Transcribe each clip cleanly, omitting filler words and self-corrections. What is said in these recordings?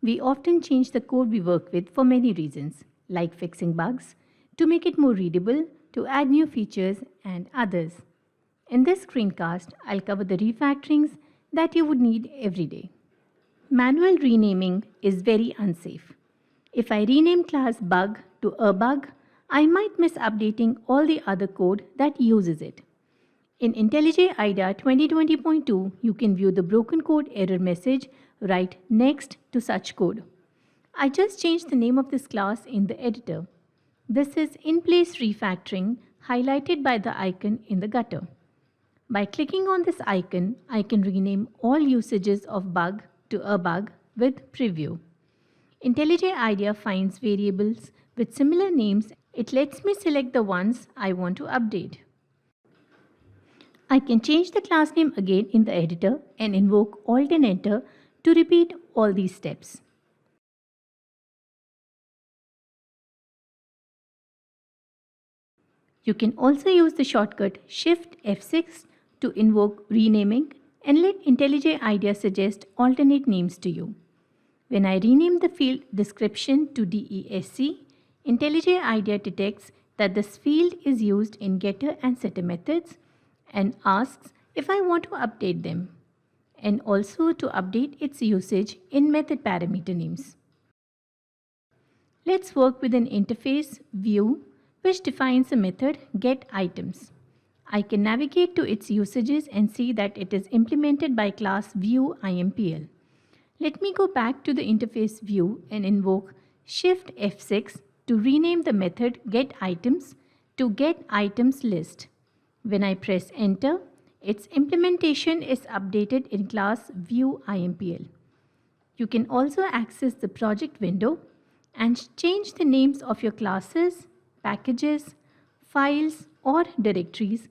We often change the code we work with for many reasons, like fixing bugs, to make it more readable, to add new features, and others. In this screencast, I'll cover the refactorings that you would need every day. Manual renaming is very unsafe. If I rename class bug to a bug, I might miss updating all the other code that uses it. In IntelliJ IDEA 2020.2, you can view the broken code error message right next to such code. I just changed the name of this class in the editor. This is in-place refactoring highlighted by the icon in the gutter. By clicking on this icon, I can rename all usages of bug to a bug with preview. IntelliJ IDEA finds variables with similar names. It lets me select the ones I want to update. I can change the class name again in the editor and invoke Alt and Enter to repeat all these steps. You can also use the shortcut Shift F6 to invoke renaming and let IntelliJ IDEA suggest alternate names to you. When I rename the field description to DESC, IntelliJ IDEA detects that this field is used in getter and setter methods and asks if I want to update them, and also to update its usage in method parameter names. Let's work with an interface view which defines a method getItems. I can navigate to its usages and see that it is implemented by class viewIMPL. Let me go back to the interface view and invoke Shift F6 to rename the method getItems to getItemsList. When I press Enter, its implementation is updated in class viewIMPL. You can also access the project window and change the names of your classes, packages, files, or directories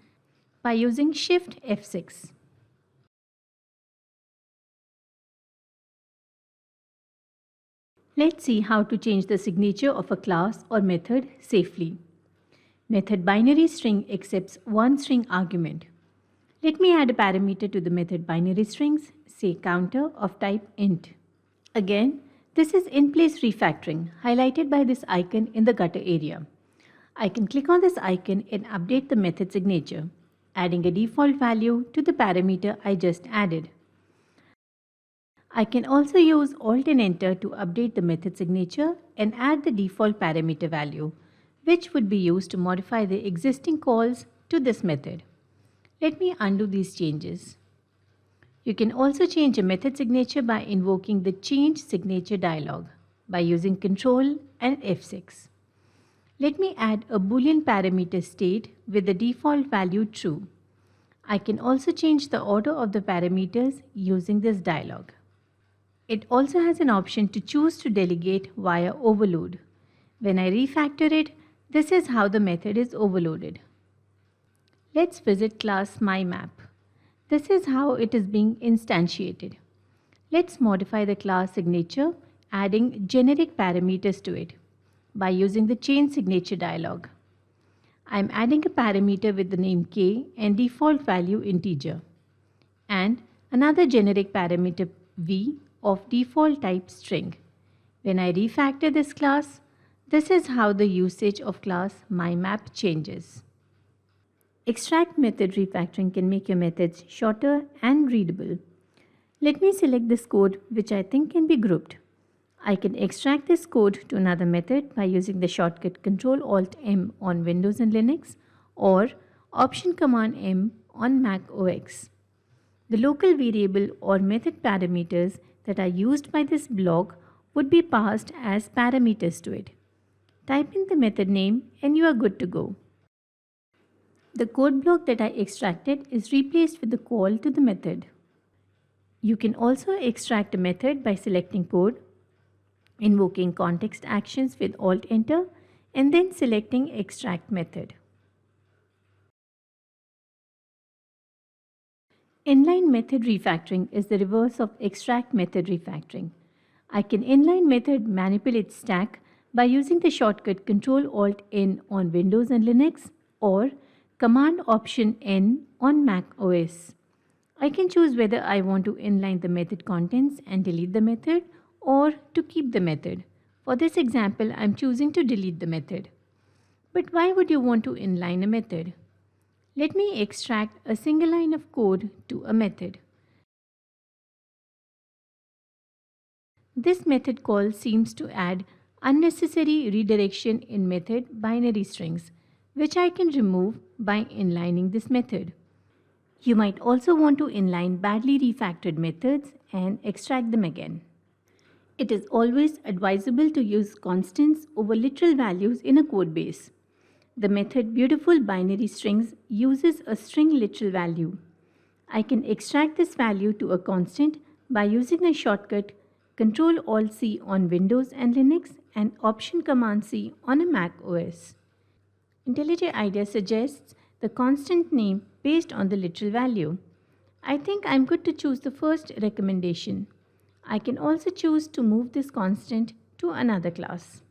by using Shift F6. Let's see how to change the signature of a class or method safely. Method binary string accepts one string argument. Let me add a parameter to the method binary strings, say counter of type int. Again, this is in-place refactoring, highlighted by this icon in the gutter area. I can click on this icon and update the method signature, adding a default value to the parameter I just added. I can also use Alt and Enter to update the method signature and add the default parameter value, which would be used to modify the existing calls to this method. Let me undo these changes. You can also change a method signature by invoking the Change Signature dialog by using Ctrl and F6. Let me add a Boolean parameter state with the default value true. I can also change the order of the parameters using this dialog. It also has an option to choose to delegate via overload. When I refactor it, this is how the method is overloaded. Let's visit class MyMap. This is how it is being instantiated. Let's modify the class signature, adding generic parameters to it by using the Change Signature dialog. I'm adding a parameter with the name k and default value integer, and another generic parameter v of default type string. When I refactor this class, this is how the usage of class MyMap changes. Extract method refactoring can make your methods shorter and readable. Let me select this code which I think can be grouped. I can extract this code to another method by using the shortcut Ctrl-Alt-M on Windows and Linux or Option-Command-M on Mac OS. The local variable or method parameters that are used by this block would be passed as parameters to it. Type in the method name and you are good to go. The code block that I extracted is replaced with the call to the method. You can also extract a method by selecting code, invoking context actions with Alt-Enter, and then selecting extract method. Inline method refactoring is the reverse of extract method refactoring. I can inline method manipulate stack by using the shortcut Ctrl-Alt-N on Windows and Linux or Command-Option-N on Mac OS. I can choose whether I want to inline the method contents and delete the method, or to keep the method. For this example, I'm choosing to delete the method. But why would you want to inline a method? Let me extract a single line of code to a method. This method call seems to add unnecessary redirection in method binary strings, which I can remove by inlining this method. You might also want to inline badly refactored methods and extract them again. It is always advisable to use constants over literal values in a code base. The method beautiful binary strings uses a string literal value. I can extract this value to a constant by using the shortcut Ctrl-Alt-C on Windows and Linux and Option-Command-C on a Mac OS. IntelliJ IDEA suggests the constant name based on the literal value. I think I'm good to choose the first recommendation. I can also choose to move this constant to another class.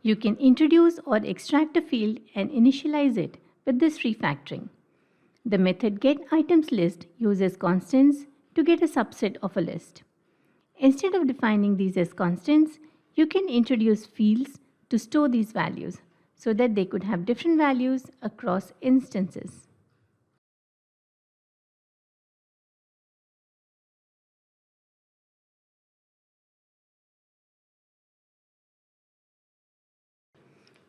You can introduce or extract a field and initialize it with this refactoring. The method getItemsList uses constants to get a subset of a list. Instead of defining these as constants, you can introduce fields to store these values so that they could have different values across instances.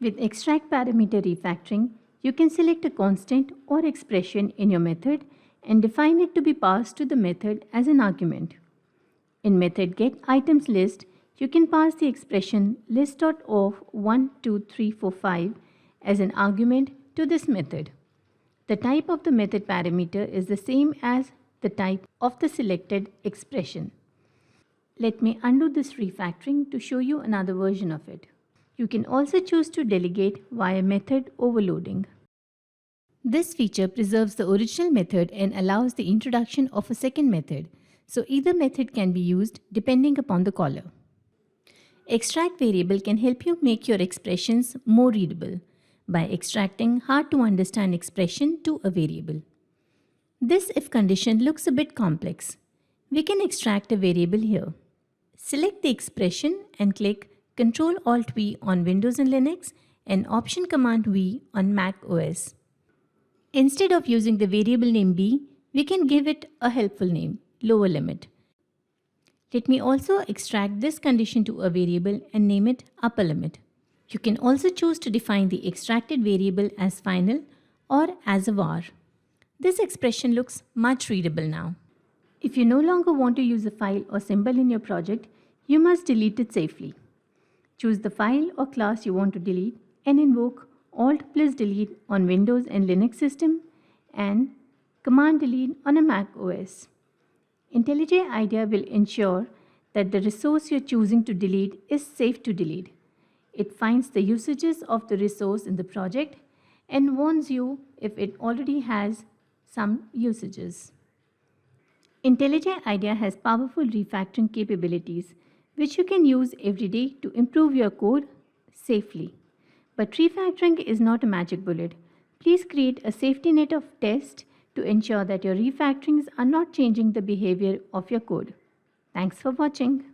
With extract parameter refactoring, you can select a constant or expression in your method and define it to be passed to the method as an argument. In method getItemsList, you can pass the expression list.of12345 as an argument to this method. The type of the method parameter is the same as the type of the selected expression. Let me undo this refactoring to show you another version of it. You can also choose to delegate via method overloading. This feature preserves the original method and allows the introduction of a second method, so either method can be used depending upon the caller. Extract variable can help you make your expressions more readable by extracting hard-to-understand expression to a variable. This if condition looks a bit complex. We can extract a variable here. Select the expression and click Ctrl-Alt-V on Windows and Linux and Option-Command-V on Mac OS. Instead of using the variable name b, we can give it a helpful name, lower limit. Let me also extract this condition to a variable and name it upper limit. You can also choose to define the extracted variable as final or as a var. This expression looks much readable now. If you no longer want to use a file or symbol in your project, you must delete it safely. Choose the file or class you want to delete and invoke Alt+Delete on Windows and Linux system and Command-Delete on a Mac OS. IntelliJ IDEA will ensure that the resource you're choosing to delete is safe to delete. It finds the usages of the resource in the project and warns you if it already has some usages. IntelliJ IDEA has powerful refactoring capabilities which you can use every day to improve your code safely. But refactoring is not a magic bullet. Please create a safety net of tests to ensure that your refactorings are not changing the behavior of your code. Thanks for watching.